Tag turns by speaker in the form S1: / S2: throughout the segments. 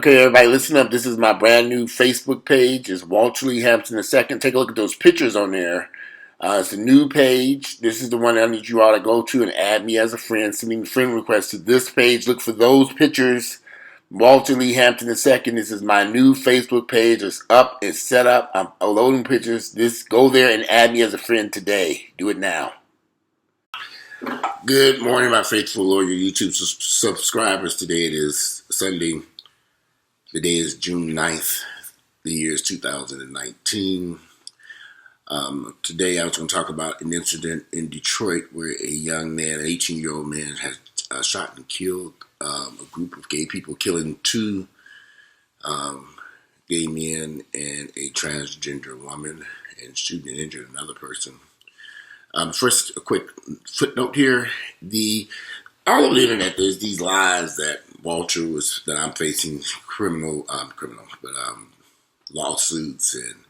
S1: Okay, everybody, listen up. This is my brand new Facebook page. It's Walter Lee Hampton II. Take a look at those pictures on there. It's a new page. This is the one I need you all to go to and add me as a friend. Send me a friend request to this page. Look for those pictures. Walter Lee Hampton II. This is my new Facebook page. It's up. It's set up. I'm loading pictures. Go there and add me as a friend today. Do it now. Good morning, my faithful loyal YouTube subscribers. Today it is Sunday. The day is June 9th. The year is 2019. Today I was going to talk about an incident in Detroit where a young man, an 18-year-old man, has shot and killed a group of gay people, killing two gay men and a transgender woman, and shooting and injured another person. First, a quick footnote here. All over the internet, there's these lies that that I'm facing lawsuits, and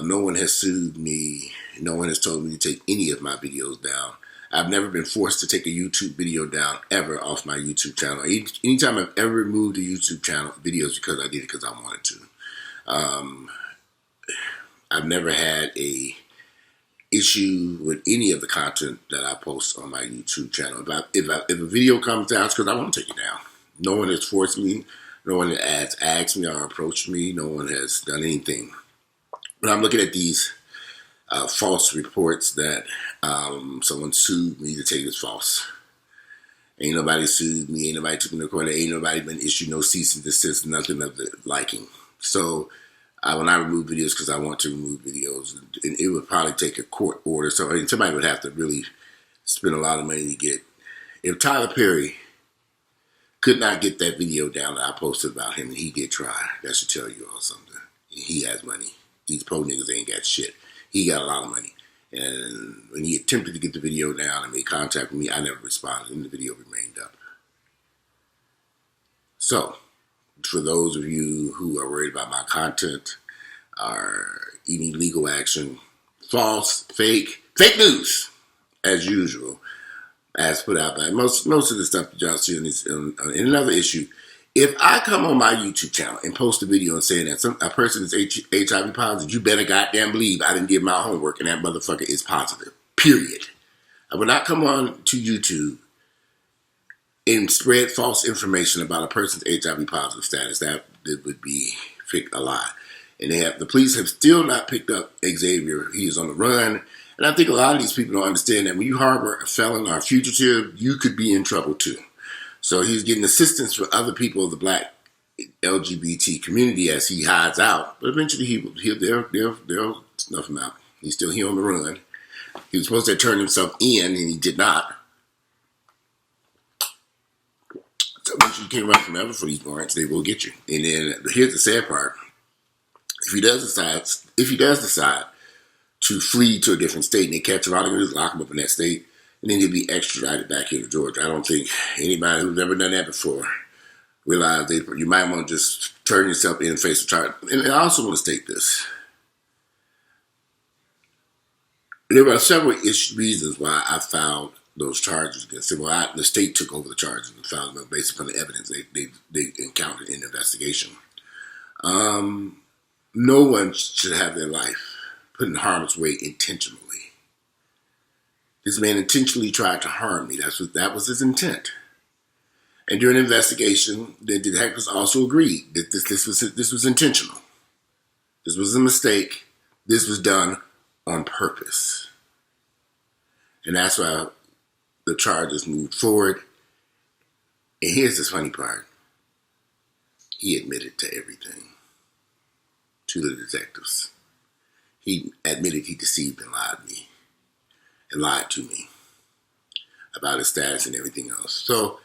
S1: no one has sued me. No one has told me to take any of my videos down. I've never been forced to take a YouTube video down ever off my YouTube channel. Anytime I've ever removed a YouTube channel videos because I did it because I wanted to. I've never had a issue with any of the content that I post on my YouTube channel. If a video comes down, it's because I want to take it down. No one has forced me. No one has asked me or approached me. No one has done anything. But I'm looking at these false reports that someone sued me to take as false. Ain't nobody sued me. Ain't nobody took me to court. Ain't nobody been issued no cease and desist, nothing of the liking. So when I remove videos because I want to remove videos, and it would probably take a court order. So somebody would have to really spend a lot of money to get. If Tyler Perry could not get that video down that I posted about him and he did try, that should tell you all something. He has money. These pro niggas ain't got shit. He got a lot of money. And when he attempted to get the video down and made contact with me, I never responded, and the video remained up. So, for those of you who are worried about my content or any legal action, false, fake news, as usual, as put out by most of the stuff that y'all see in another issue. If I come on my YouTube channel and post a video and saying that a person is HIV positive, you better goddamn believe I didn't give my homework and that motherfucker is positive. Period. I will not come on to YouTube and spread false information about a person's HIV positive status. That would be a lie. And the police have still not picked up Xavier. He is on the run. And I think a lot of these people don't understand that when you harbor a felon or a fugitive, you could be in trouble too. So he's getting assistance from other people of the black LGBT community as he hides out. But eventually they'll snuff him out. He's still here on the run. He was supposed to turn himself in, and he did not. So once you can't run from ever for these warrants, they will get you. And then here's the sad part: if he does decide to flee to a different state and they catch him, all they're going to do is lock him up in that state, and then he'll be extradited back here to Georgia. I don't think anybody who's never done that before realize you might want to just turn yourself in and face the charge. And I also want to state this: there were several reasons why I filed those charges against him. Well, the state took over the charges and filed them based upon the evidence they encountered in the investigation. No one should have their life put in harm's way intentionally. This man intentionally tried to harm me. That was his intent. And during the investigation, the detectives also agreed that this was intentional. This was a mistake. This was done on purpose. And that's why the charges moved forward. And here's the funny part: he admitted to everything to the detectives. He admitted he deceived and lied to me about his status and everything else. So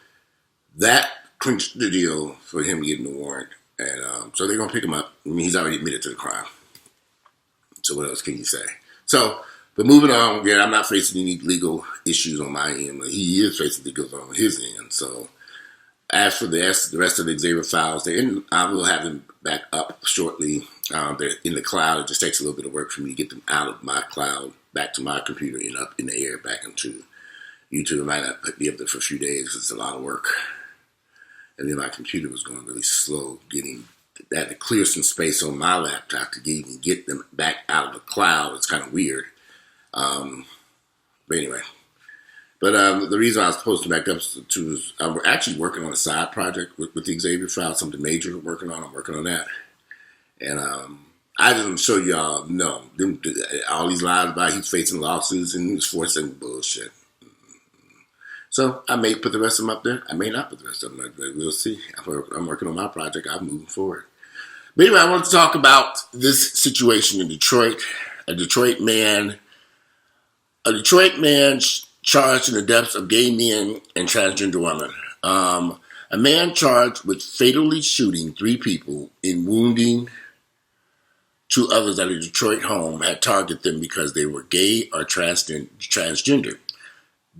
S1: that clinched the deal for him getting the warrant. And so they're going to pick him up. I mean, he's already admitted to the crime. So what else can you say? So, but moving on, again, I'm not facing any legal issues on my end. But he is facing legal on his end. So as for the rest of the Xavier files, I will have them back up shortly. They're in the cloud. It just takes a little bit of work for me to get them out of my cloud, back to my computer, and up in the air, back into YouTube. I might not be up there for a few days. It's a lot of work. and then my computer was going really slow getting that to clear some space on my laptop to even get them back out of the cloud. It's kind of weird. But anyway, the reason I was posting back up to is I'm actually working on a side project with the Xavier File, something major I'm working on that. And I just show y'all, no, all these lies about he's facing lawsuits and he's forcing bullshit. So I may put the rest of them up there. I may not put the rest of them up there. We'll see. I'm working on my project. I'm moving forward. But anyway, I want to talk about this situation in Detroit. A Detroit man charged in the deaths of gay men and transgender women. A man charged with fatally shooting 3 people and wounding 2 others at a Detroit home had targeted them because they were gay or transgender.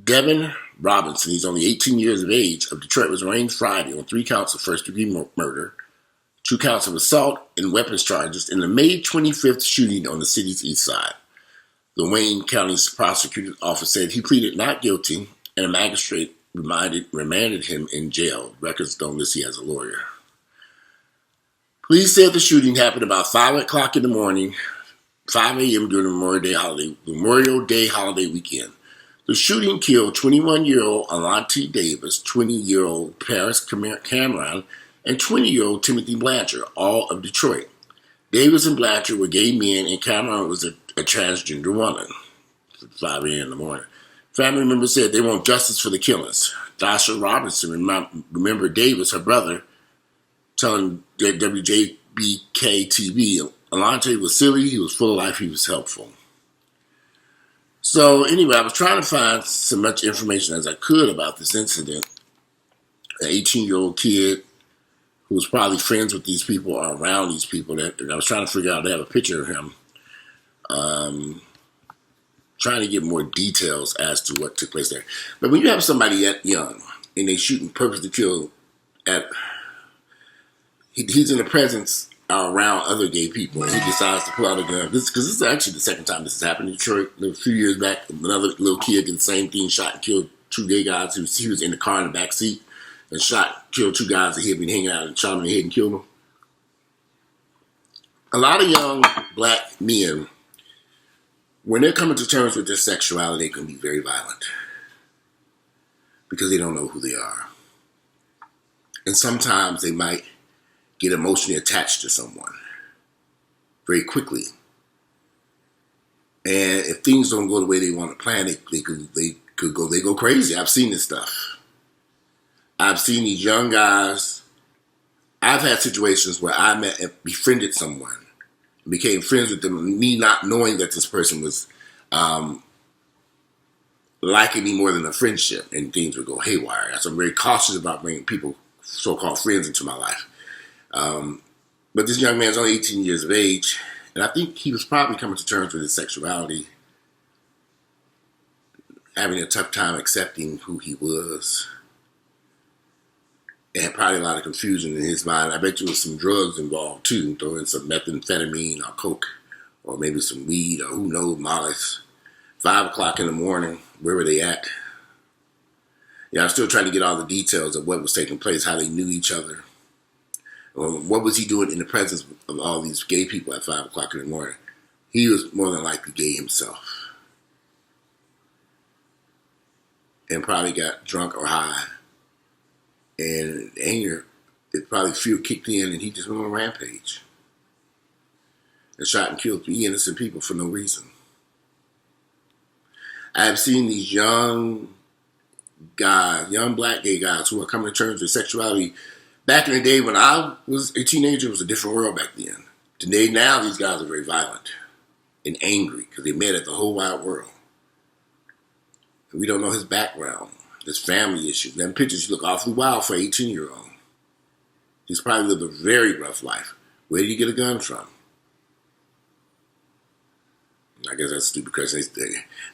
S1: Devin Robinson, he's only 18 years of age, of Detroit, was arraigned Friday on 3 counts of first-degree murder, 2 counts of assault and weapons charges in the May 25th shooting on the city's east side. The Wayne County prosecutor's office said he pleaded not guilty, and a magistrate remanded him in jail. Records don't list he has a lawyer. Police said the shooting happened about 5 o'clock in the morning, 5 a.m. during the Memorial Day holiday weekend. The shooting killed 21-year-old Alante Davis, 20-year-old Paris Cameron, and 20-year-old Timothy Blanchard, all of Detroit. Davis and Blanchard were gay men, and Cameron was a transgender woman. 5 a.m. in the morning. Family members said they want justice for the killings. Dasha Robinson remembered Davis, her brother, telling WJBK-TV, Alante was silly, he was full of life, he was helpful. So anyway, I was trying to find so much information as I could about this incident. An 18-year-old kid who was probably friends with these people or around these people. And I was trying to figure out, to have a picture of him. Trying to get more details as to what took place there. But when you have somebody that young and they shoot and purposely kill he's in the presence around other gay people, and he decides to pull out a gun. Because this is actually the second time this has happened in Detroit. A few years back, another little kid did the same thing, shot and killed 2 gay guys. He was in the car in the back seat and killed 2 guys that he had been hanging out and shot him in the head and killed them. A lot of young black men, when they're coming to terms with their sexuality, they can be very violent because they don't know who they are. And sometimes they might get emotionally attached to someone very quickly. And if things don't go the way they want to plan, they go crazy. I've seen this stuff. I've seen these young guys. I've had situations where I met and befriended someone, and became friends with them, me not knowing that this person was liking me more than a friendship, and things would go haywire. So I'm very cautious about bringing people, so-called friends, into my life. But this young man's only 18 years of age, and I think he was probably coming to terms with his sexuality, having a tough time accepting who he was, and probably a lot of confusion in his mind. I bet you there was some drugs involved too, throwing some methamphetamine or coke, or maybe some weed, or who knows, mollies. 5 o'clock in the morning, where were they at? Yeah, I'm still trying to get all the details of what was taking place, how they knew each other. What was he doing in the presence of all these gay people at 5 o'clock in the morning? He was more than likely gay himself. And probably got drunk or high. And anger, probably fear kicked in, and he just went on a rampage. And shot and killed 3 innocent people for no reason. I've seen these young guys, young black gay guys, who are coming to terms with sexuality. Back in the day when I was a teenager, it was a different world back then. Today, now, these guys are very violent and angry because they met at the whole wide world. And we don't know his background, his family issues. Them pictures look awfully wild for an 18-year-old. He's probably lived a very rough life. Where did he get a gun from? I guess that's stupid because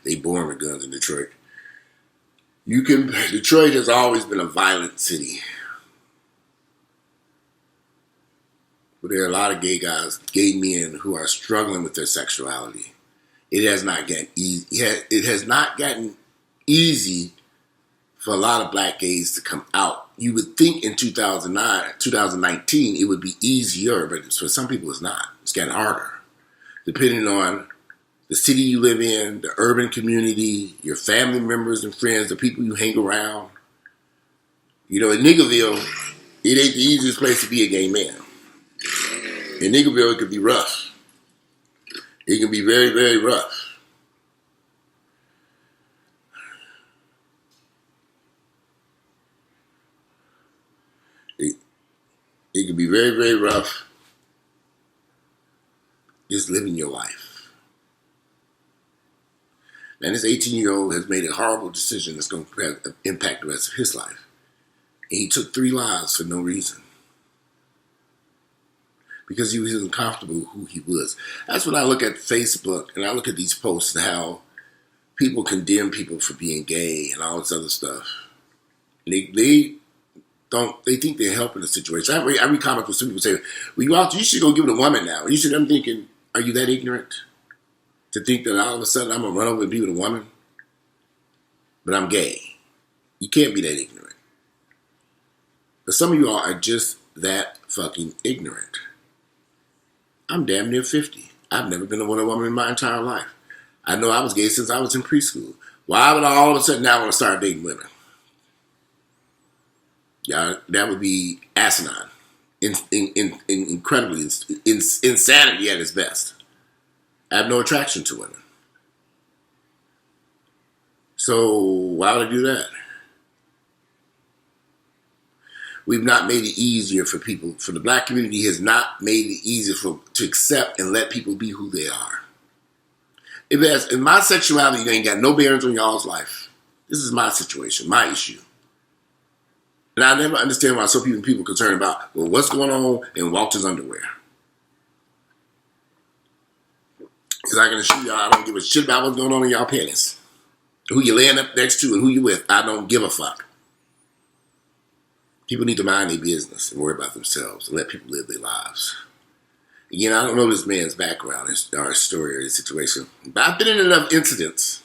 S1: they born with guns in Detroit. Detroit has always been a violent city. But there are a lot of gay guys, gay men who are struggling with their sexuality. It has not gotten easy. It has not gotten easy for a lot of black gays to come out you would think in 2019, it would be easier, but for some people it's not. It's getting harder. Depending on the city you live in, the urban community, your family members and friends, the people you hang around. In Niggerville, it ain't the easiest place to be a gay man. In Niggerville, it could be rough. It can be very, very rough. It can be very, very rough just living your life. And this 18-year-old has made a horrible decision that's going to impact the rest of his life. And he took 3 lives for no reason. Because he was uncomfortable with who he was. That's when I look at Facebook and I look at these posts and how people condemn people for being gay and all this other stuff. They think they're helping the situation. I read comments where some people say, well, you should go give it a woman now. I'm thinking, are you that ignorant to think that all of a sudden I'm going to run over and be with a woman? But I'm gay. You can't be that ignorant. But some of you all are just that fucking ignorant. I'm damn near 50. I've never been with a woman in my entire life. I know I was gay since I was in preschool. Why would I all of a sudden now want to start dating women? Yeah, that would be asinine, incredibly insanity at its best. I have no attraction to women, so why would I do that? We've not made it easier for people. For the black community, has not made it easier to accept and let people be who they are. In my sexuality, ain't got no bearings on y'all's life. This is my situation, my issue. And I never understand why so people are concerned about, well, what's going on in Walter's underwear. Because I can assure y'all, I don't give a shit about what's going on in y'all panties. Who you laying up next to and who you with, I don't give a fuck. People need to mind their business and worry about themselves and let people live their lives. Again, I don't know this man's background, his story, or his situation, but I've been in enough incidents.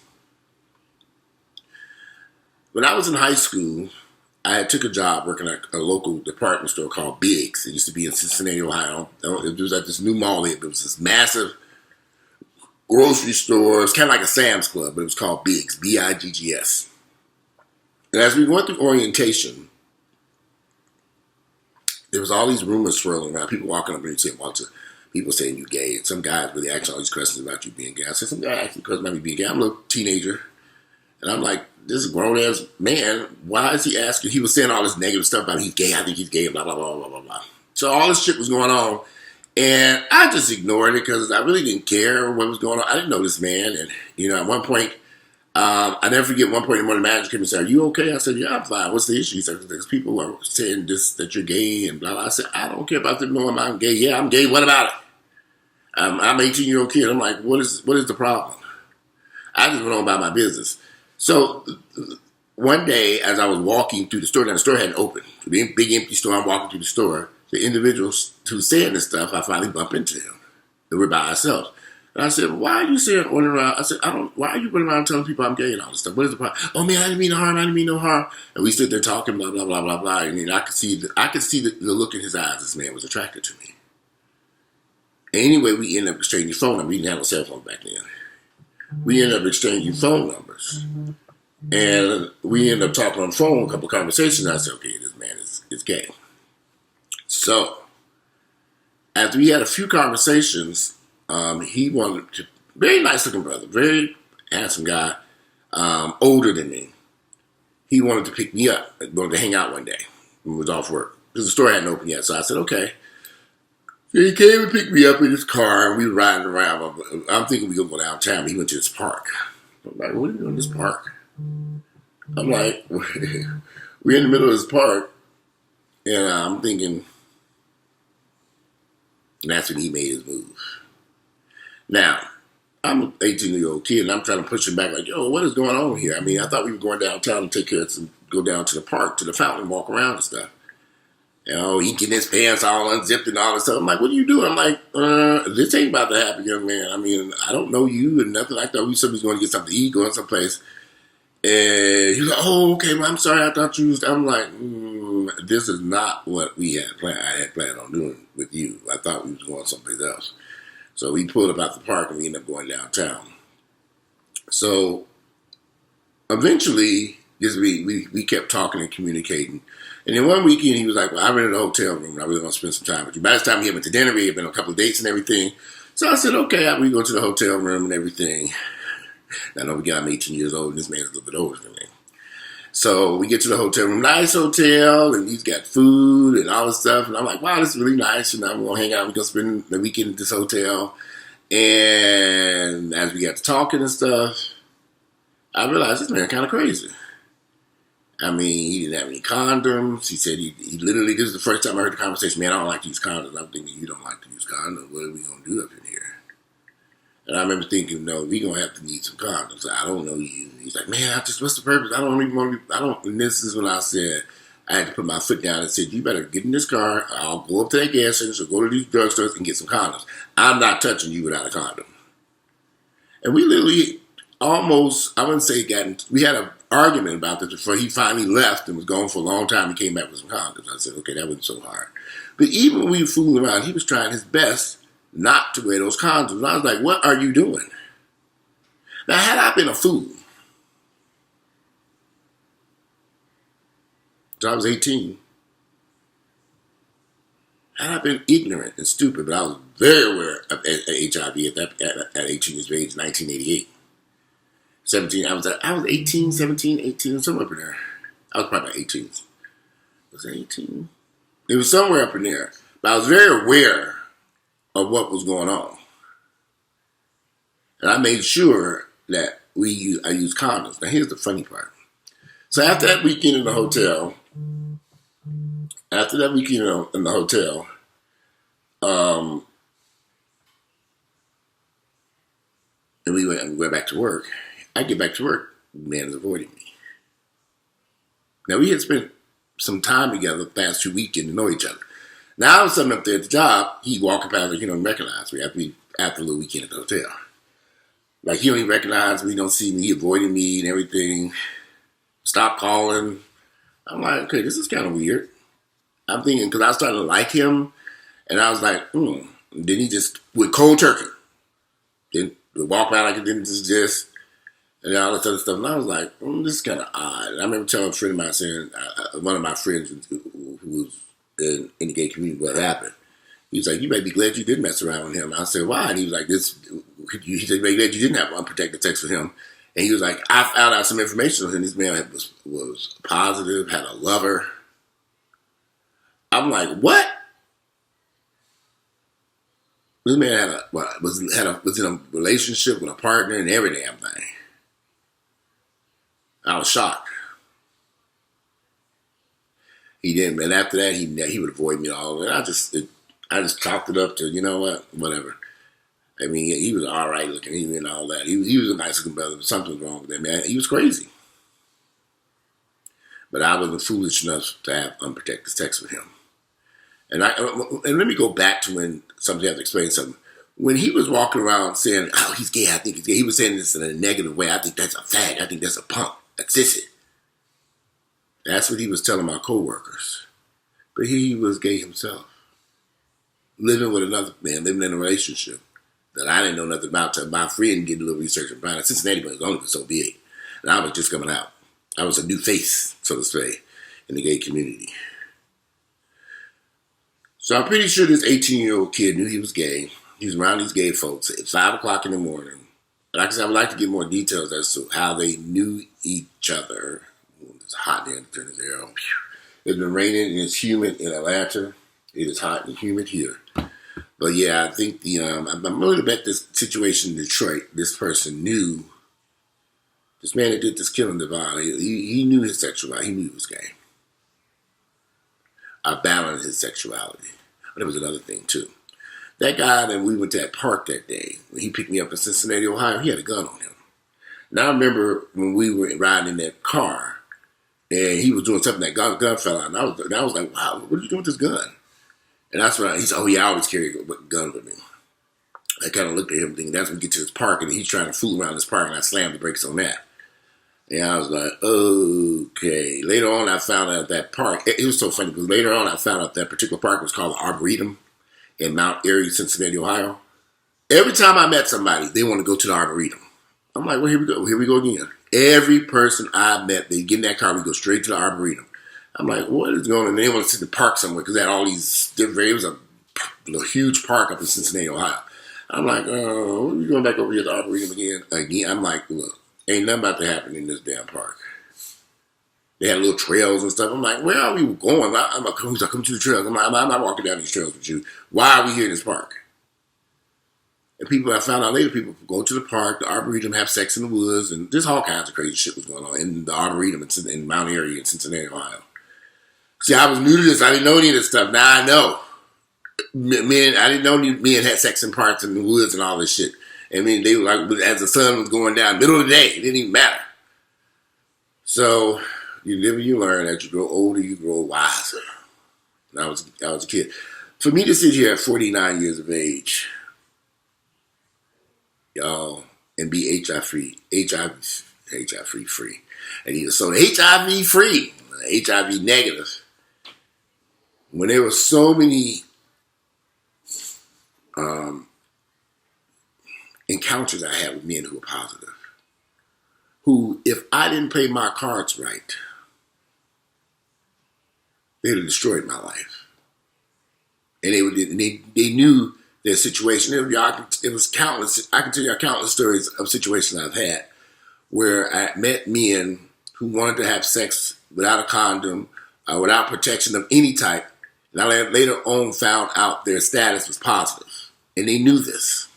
S1: When I was in high school, I took a job working at a local department store called Biggs. It used to be in Cincinnati, Ohio. It was at this new mall. It was this massive grocery store. It was kind of like a Sam's Club, but it was called Biggs, Biggs. And as we went through orientation, there was all these rumors swirling around. People walking up and saying, Walter, people saying you gay. And some guys really asking all these questions about you being gay. I said, some guy asking questions about me being gay. I'm a little teenager. And I'm like, this grown-ass man, why is he asking? He was saying all this negative stuff about he's gay, I think he's gay, blah, blah, blah, blah, blah, blah. So all this shit was going on. And I just ignored it because I really didn't care what was going on. I didn't know this man. And, at one point, I never forget one point the manager came and said, are you okay? I said, yeah, I'm fine. What's the issue? He said, there's people are saying this, that you're gay and blah, blah. I said, I don't care about them knowing I'm gay. Yeah, I'm gay. What about it? I'm an 18-year-old kid. I'm like, what is the problem? I just went on about my business. So one day, as I was walking through the store, now the store hadn't opened. The big empty store, I'm walking through the store. The individual who's saying this stuff, I finally bump into him. And we're by ourselves. And I said, why are you saying on around? I said, why are you running around telling people I'm gay and all this stuff? What is the problem? Oh man, I didn't mean no harm. I didn't mean no harm. And we stood there talking, blah, blah, blah, blah, blah. And I could see the look in his eyes. This man was attracted to me. And anyway, we ended up exchanging phone numbers. We didn't have a cell phone back then. We ended up exchanging phone numbers. And we ended up talking on the phone, a couple of conversations. I said, okay, this man is gay. So, after we had a few conversations, he wanted to, very nice looking brother, very handsome guy, older than me. He wanted to pick me up, wanted to hang out one day when we was off work. Because the store hadn't opened yet, so I said, okay. So he came and picked me up in his car, and we were riding around. I'm thinking we were going to go downtown, but he went to this park. I'm like, what are you doing in this park? I'm like, we're in the middle of this park, and I'm thinking, and that's when he made his move. Now, I'm an 18-year-old kid, and I'm trying to push him back like, yo, what is going on here? I mean, I thought we were going downtown to take care of some, go down to the park, to the fountain, walk around and stuff. He getting his pants all unzipped and all this stuff. I'm like, what are you doing? I'm like, this ain't about to happen, young man. I mean, I don't know you and nothing like that. We somebody's going to get something to eat, going someplace. And he's like, oh, okay, well, I'm sorry. I thought you was, I'm like, this is not what we had planned. I had planned on doing with you. I thought we was going someplace else. So we pulled up out the park and we ended up going downtown. So eventually, we kept talking and communicating. And then one weekend, he was like, well, I rented a hotel room and I really want to spend some time with you. By this time, he went to dinner. We had been on a couple of dates and everything. So I said, okay, we go to the hotel room and everything. I know I'm 18 years old and this man's a little bit older than me. So we get to the hotel room, nice hotel, and he's got food and all this stuff. And I'm like, wow, this is really nice. And I'm going to hang out. We're going to spend the weekend at this hotel. And as we got to talking and stuff, I realized this man kind of crazy. I mean, he didn't have any condoms. He said he literally, this is the first time I heard the conversation, man, I don't like to use condoms. I'm thinking, you don't like to use condoms. What are we going to do up in here? And I remember thinking, no, we're going to have to need some condoms. I don't know you. He's like, man, what's the purpose? I don't even want to, and this is when I said, I had to put my foot down and said, you better get in this car. I'll go up to that gas station or go to these drugstores and get some condoms. I'm not touching you without a condom. And we literally almost, I wouldn't say we had an argument about this before he finally left and was gone for a long time. He came back with some condoms. I said, okay, that wasn't so hard. But even when we were fooling around, he was trying his best not to wear those condoms. And I was like, what are you doing? Now, had I been a fool, so I was 18, had I been ignorant and stupid, but I was very aware of HIV at 18 years of age, 1988. 17, I was 18, 17, 18, somewhere up in there. I was probably about 18. Was it 18? It was somewhere up in there. But I was very aware of what was going on. And I made sure that I used condoms. Now here's the funny part. So after that weekend in the hotel, and we went back to work. I get back to work, the man is avoiding me. Now we had spent some time together the past 2 weeks getting to know each other. Now all of a sudden up there at the job, he walking past like he don't recognize me after a little weekend at the hotel. Like he don't even recognize me, don't see me, he avoiding me and everything. Stop calling. I'm like, okay, this is kind of weird. I'm thinking, because I was starting to like him, and I was like, Then he just went cold turkey. Then walk around like it didn't exist, and all this other stuff. And I was like, this is kind of odd. And I remember telling a friend of mine, saying, one of my friends who was in the gay community, what happened. He was like, you may be glad you did mess around with him. I said, why? And he was like, he said, you may be glad you didn't have unprotected sex with him. And he was like, I found out some information on him. This man was positive, had a lover. I'm like, what? This man was in a relationship with a partner and every damn thing. I was shocked. He didn't, and after that, he would avoid me all. And I just chalked it up to, you know what, whatever. I mean, he was all right looking, even and all that. He was a nice looking brother, but something was wrong with that man. He was crazy. But I wasn't foolish enough to have unprotected sex with him. And let me go back to when somebody had to explain something. When he was walking around saying, oh, he's gay, I think he's gay, he was saying this in a negative way. I think that's a fag. I think that's a punk. That's sissy. That's what he was telling my coworkers. But he was gay himself. Living with another man, living in a relationship that I didn't know nothing about till my friend did a little research and found out Cincinnati was only so big. And I was just coming out. I was a new face, so to say, in the gay community. So I'm pretty sure this 18-year-old kid knew he was gay. He was around these gay folks at 5 o'clock in the morning. Like I said, I would like to get more details as to how they knew each other. It's hot there to turn his hair on. It's been raining and it's humid in Atlanta. It is hot and humid here. But yeah, I think I'm willing to bet this situation in Detroit, this person knew, this man that did this killing Devon, he knew his sexuality. He knew he was gay. I balanced his sexuality. But there was another thing too. That guy that we went to that park that day, when he picked me up in Cincinnati, Ohio, he had a gun on him. Now I remember when we were riding in that car, and he was doing something, that gun fell out, and I was like, wow, what are you doing with this gun? And that's when he said, oh yeah, I always carry a gun with me. I kind of looked at him thinking, that's when we get to this park, and he's trying to fool around this park, and I slammed the brakes on that. And I was like, okay. Later on, I found out that park, it was so funny because later on, I found out that particular park was called the Arboretum in Mount Airy, Cincinnati, Ohio. Every time I met somebody, they want to go to the Arboretum. I'm like, well, here we go. Here we go again. Every person I met, they get in that car, we go straight to the Arboretum. I'm like, what is going on? And they want to sit in the park somewhere because they had all these different, it was a huge park up in Cincinnati, Ohio. I'm like, oh, we're going back over here to the Arboretum again. I'm like, look, ain't nothing about to happen in this damn park. They had little trails and stuff. I'm like, where are we going? I'm like, come to the trails. I'm not walking down these trails with you. Why are we here in this park? And people, I found out later, people go to the park, the Arboretum, have sex in the woods, and just all kinds of crazy shit was going on in the Arboretum in Mount Airy in Cincinnati, Ohio. See, I was new to this. I didn't know any of this stuff. Now I know. I didn't know men had sex in parks and the woods and all this shit. I mean, they were like, as the sun was going down, middle of the day, it didn't even matter. So, you live and you learn. As you grow older, you grow wiser. And I was a kid. For me to sit here at 49 years of age, y'all, and be HIV free, and so HIV free, HIV negative. When there were so many encounters I had with men who were positive, who, if I didn't play my cards right, they'd have destroyed my life. And they knew their situation. It was countless. I can tell you countless stories of situations I've had where I met men who wanted to have sex without a condom, without protection of any type. And I later on found out their status was positive. And they knew this.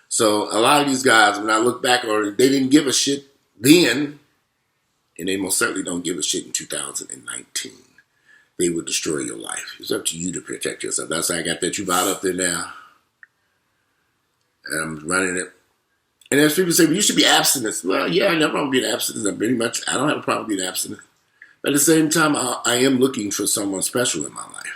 S1: So a lot of these guys, when I look back on it, they didn't give a shit then, and they most certainly don't give a shit in 2019. They will destroy your life. It's up to you to protect yourself. That's why I got that Truvada up there now. And I'm running it. And as people say, well, you should be abstinent. Well, yeah, I never want to be an abstinent. I don't have a problem being abstinent. But at the same time, I am looking for someone special in my life.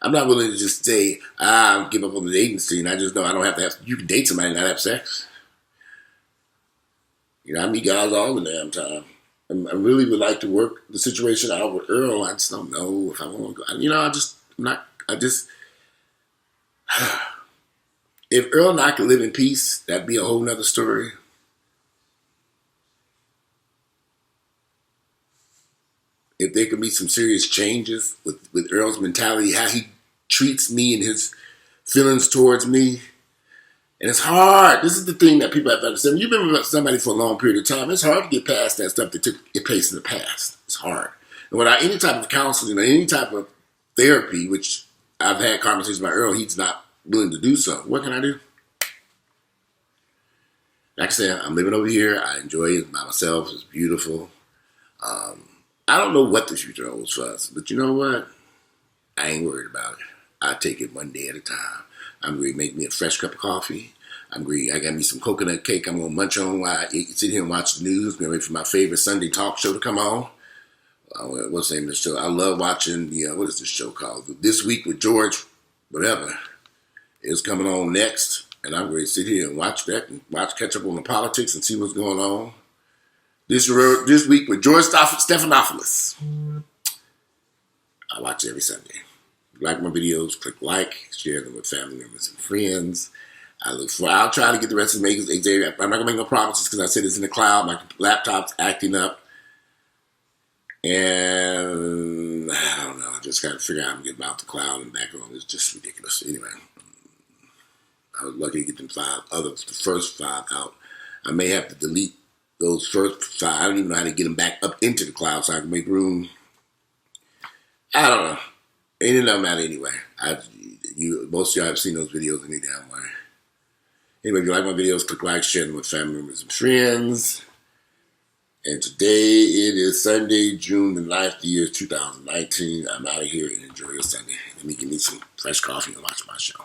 S1: I'm not willing to just say, I'll give up on the dating scene. I just know I don't have to have, you can date somebody and not have sex. You know, I meet guys all the damn time. I really would like to work the situation out with Earl. I just don't know if I want to go. You know, if Earl and I could live in peace, that'd be a whole nother story. If there could be some serious changes with Earl's mentality, how he treats me and his feelings towards me. And it's hard. This is the thing that people have to understand. When you've been with somebody for a long period of time, it's hard to get past that stuff that took place in the past. It's hard. And without any type of counseling or any type of therapy, which I've had conversations about Earl, he's not willing to do so. What can I do? Like I said, I'm living over here. I enjoy it by myself. It's beautiful. I don't know what the future holds for us, but you know what? I ain't worried about it. I take it one day at a time. I'm going to make me a fresh cup of coffee. I got me some coconut cake I'm going to munch on while I sit here and watch the news. I'm going to wait for my favorite Sunday talk show to come on. What's the name of the show? I love watching what is this show called? This Week with George, whatever. It's coming on next. And I'm going to sit here and watch that and catch up on the politics and see what's going on. This Week with George Stephanopoulos. I watch every Sunday. If you like my videos, click like, share them with family members and friends. I'll try to get the rest of the makers. I'm not going to make no promises because I said it's in the cloud. My laptop's acting up. And I don't know. I just got to figure out how to get out the cloud and back on. It's just ridiculous. Anyway, I was lucky to get the first 5 out. I may have to delete those first 5. I don't even know how to get them back up into the cloud so I can make room. I don't know. Ain't enough matter anyway. Most of y'all have seen those videos any damn way. Anyway, if you like my videos, click like, share them with family members and friends. And today it is Sunday, June the 9th, the year 2019. I'm out of here and enjoy your Sunday. Let me give me some fresh coffee and watch my show.